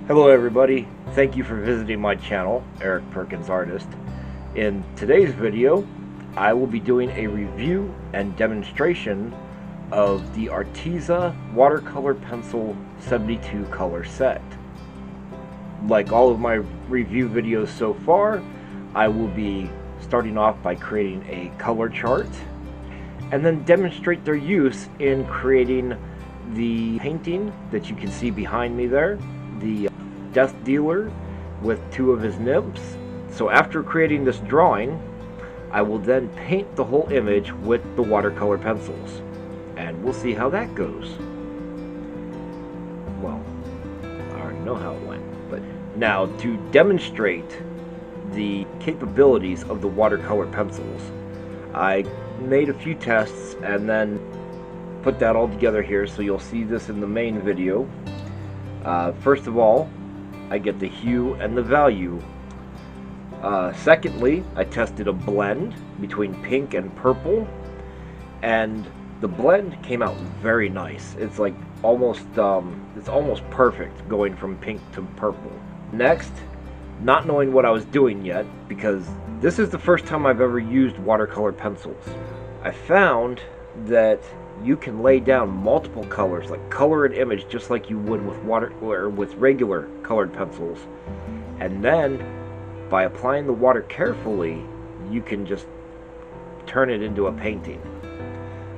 Hello everybody, thank you for visiting my channel, Eric Perkins Artist. In today's video, I will be doing a review and demonstration of the Arteza Watercolor Pencil 72 color set. Like all of my review videos so far, I will be starting off by creating a color chart and then demonstrate their use in creating the painting that you can see behind me there, the Death Dealer with two of his nymphs. So after creating this drawing, I will then paint the whole image with the watercolor pencils, and we'll see how that goes. Well, I already know how it went, but now to demonstrate the capabilities of the watercolor pencils, I made a few tests and then put that all together here, so you'll see this in the main video. First of all, I get the hue and the value. Secondly, I tested a blend between pink and purple, and the blend came out very nice. It's like almost perfect going from pink to purple. Next, not knowing what I was doing yet, because this is the first time I've ever used watercolor pencils, I found that you can lay down multiple colors, like color an image just like you would with water or with regular colored pencils, and then by applying the water carefully, you can just turn it into a painting.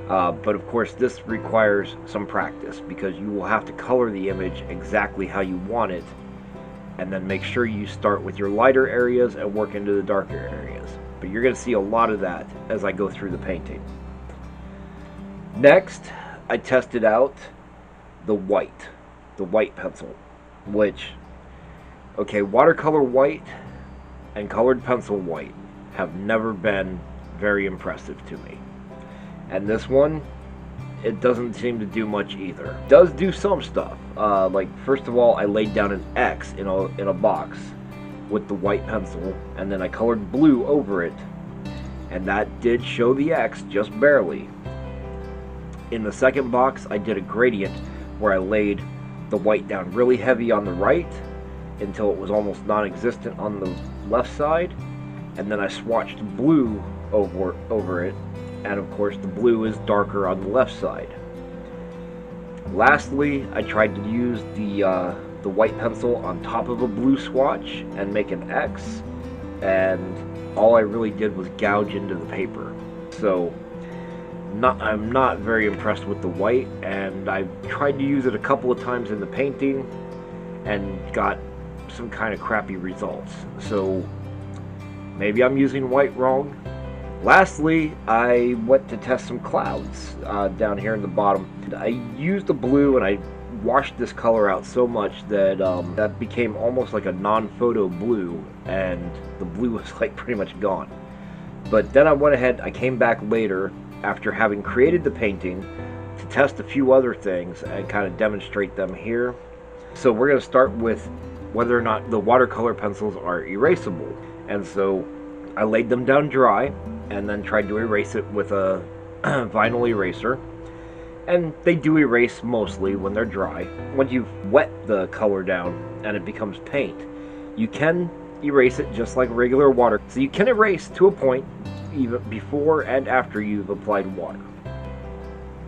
But of course, this requires some practice, because you will have to color the image exactly how you want it, and then make sure you start with your lighter areas and work into the darker areas. But you're going to see a lot of that as I go through the painting. Next, I tested out the white pencil, which, okay, watercolor white and colored pencil white have never been very impressive to me. And this one, it doesn't seem to do much either. It does do some stuff. Like, first of all, I laid down an X in a box with the white pencil, and then I colored blue over it, and that did show the X just barely. In the second box, I did a gradient where I laid the white down really heavy on the right until it was almost non-existent on the left side, and then I swatched blue over it, and of course the blue is darker on the left side. Lastly, I tried to use the white pencil on top of a blue swatch and make an X, and all I really did was gouge into the paper. So I'm not very impressed with the white, and I tried to use it a couple of times in the painting and got some kind of crappy results. So maybe I'm using white wrong. Lastly, I went to test some clouds down here in the bottom. I used the blue and I washed this color out so much that that became almost like a non-photo blue, and the blue was like pretty much gone. But then I went ahead, I came back later after having created the painting to test a few other things and kind of demonstrate them here. So we're going to start with whether or not the watercolor pencils are erasable. And so I laid them down dry and then tried to erase it with a vinyl eraser, and they do erase mostly when they're dry. When you've wet the color down and it becomes paint, you can erase it just like regular water. So you can erase to a point even before and after you've applied water.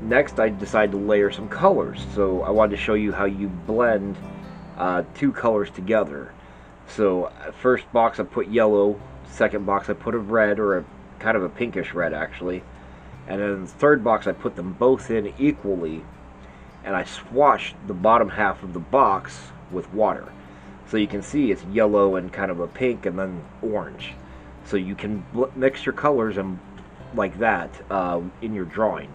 Next, I decided to layer some colors. So I wanted to show you how you blend two colors together. So first box I put yellow, second box I put a red, or a kind of a pinkish red actually, and then in the third box I put them both in equally, and I swatched the bottom half of the box with water. So you can see it's yellow and kind of a pink and then orange. So you can mix your colors and like that in your drawing.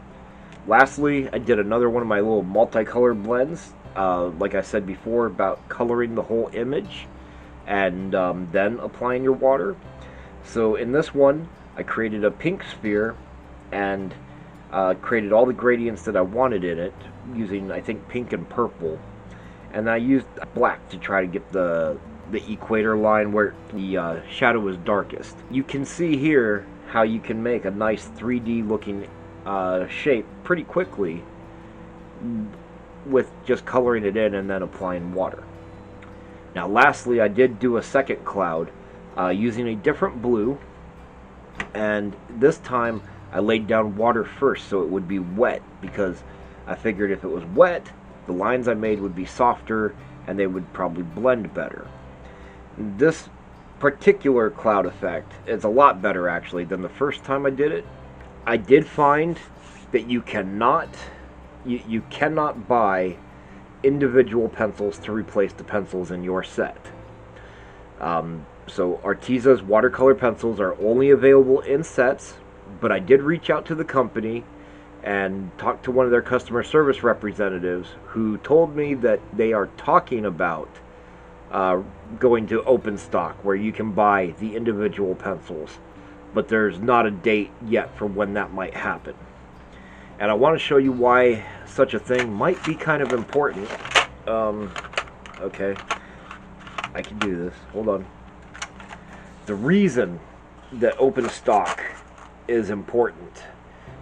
Lastly, I did another one of my little multicolor blends, like I said before, about coloring the whole image and then applying your water. So in this one, I created a pink sphere and created all the gradients that I wanted in it using, I think, pink and purple. And I used black to try to get the equator line where the shadow is darkest. You can see here how you can make a nice 3D looking shape pretty quickly with just coloring it in and then applying water. Now lastly, I did do a second cloud using a different blue, and this time I laid down water first so it would be wet, because I figured if it was wet, the lines I made would be softer and they would probably blend better. This particular cloud effect is a lot better actually than the first time I did it. I did find that you cannot buy individual pencils to replace the pencils in your set. So Arteza's watercolor pencils are only available in sets, but I did reach out to the company and talk to one of their customer service representatives, who told me that they are talking about going to open stock where you can buy the individual pencils, but there's not a date yet for when that might happen. And I want to show you why such a thing might be kind of important. Okay, I can do this. Hold on. The reason that open stock is important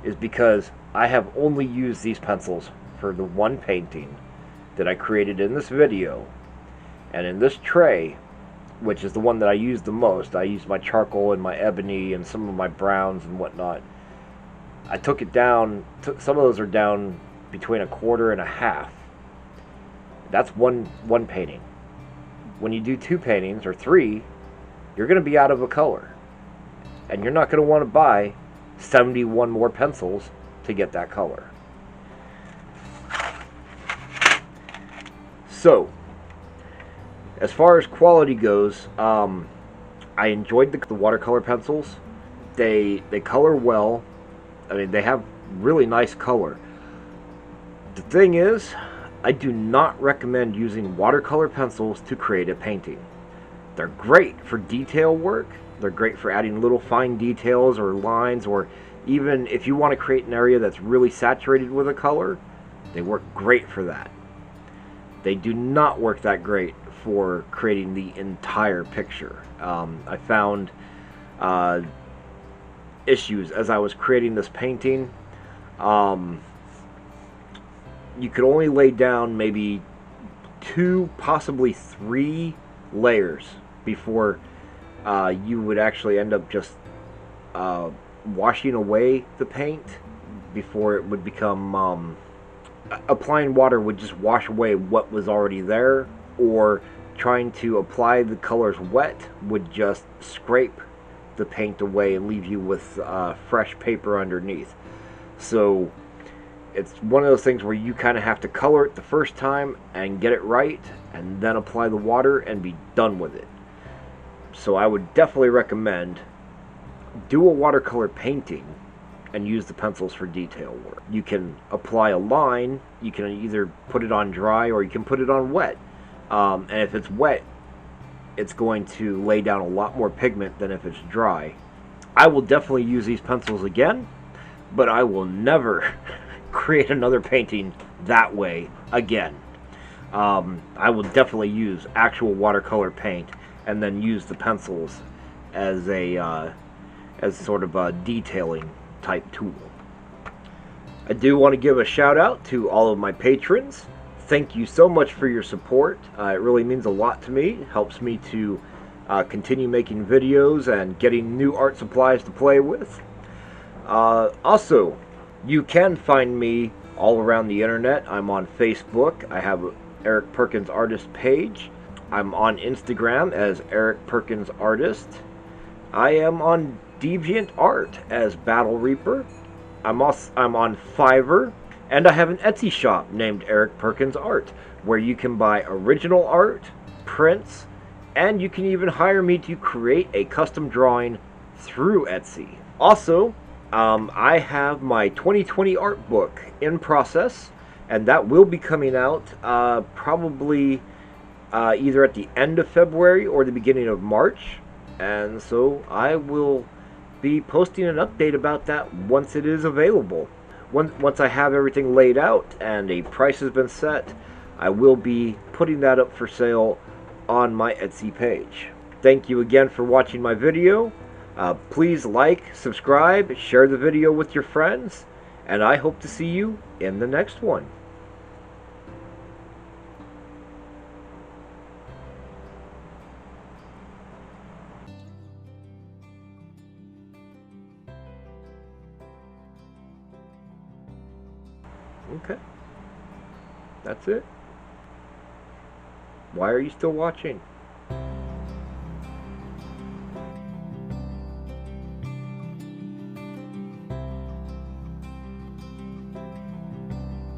is because I have only used these pencils for the one painting that I created in this video. And in this tray, which is the one that I use the most, I use my charcoal and my ebony and some of my browns and whatnot. I took it down, some of those are down between 1/4 and 1/2. That's one painting. When you do 2 paintings or 3, you're going to be out of a color. And you're not going to want to buy 71 more pencils to get that color. So, as far as quality goes, I enjoyed the watercolor pencils. They color well. I mean, they have really nice color. The thing is, I do not recommend using watercolor pencils to create a painting. They're great for detail work. They're great for adding little fine details or lines, or even if you want to create an area that's really saturated with a color, they work great for that. They do not work that great for creating the entire picture. I found issues as I was creating this painting. You could only lay down maybe 2, possibly 3 layers before you would actually end up just washing away the paint, before it would become applying water would just wash away what was already there, or trying to apply the colors wet would just scrape the paint away and leave you with fresh paper underneath. So it's one of those things where you kind of have to color it the first time and get it right, and then apply the water and be done with it. So I would definitely recommend do a watercolor painting and use the pencils for detail work. You can apply a line, you can either put it on dry or you can put it on wet. And if it's wet, it's going to lay down a lot more pigment than if it's dry. I will definitely use these pencils again, but I will never create another painting that way again. I will definitely use actual watercolor paint and then use the pencils as a as sort of a detailing type tool. I do want to give a shout out to all of my patrons. Thank you so much for your support. It really means a lot to me. It helps me to continue making videos and getting new art supplies to play with. Also, you can find me all around the internet. I'm on Facebook. I have Eric Perkins Artist page. I'm on Instagram as Eric Perkins Artist. I am on DeviantArt as Battle Reaper. I'm on Fiverr, and I have an Etsy shop named Eric Perkins Art, where you can buy original art, prints, and you can even hire me to create a custom drawing through Etsy. Also, I have my 2020 art book in process, and that will be coming out probably either at the end of February or the beginning of March. And so I will be posting an update about that once it is available. Once I have everything laid out and a price has been set, I will be putting that up for sale on my Etsy page. Thank you again for watching my video. Please like, subscribe, share the video with your friends, and I hope to see you in the next one. Okay. That's it. Why are you still watching?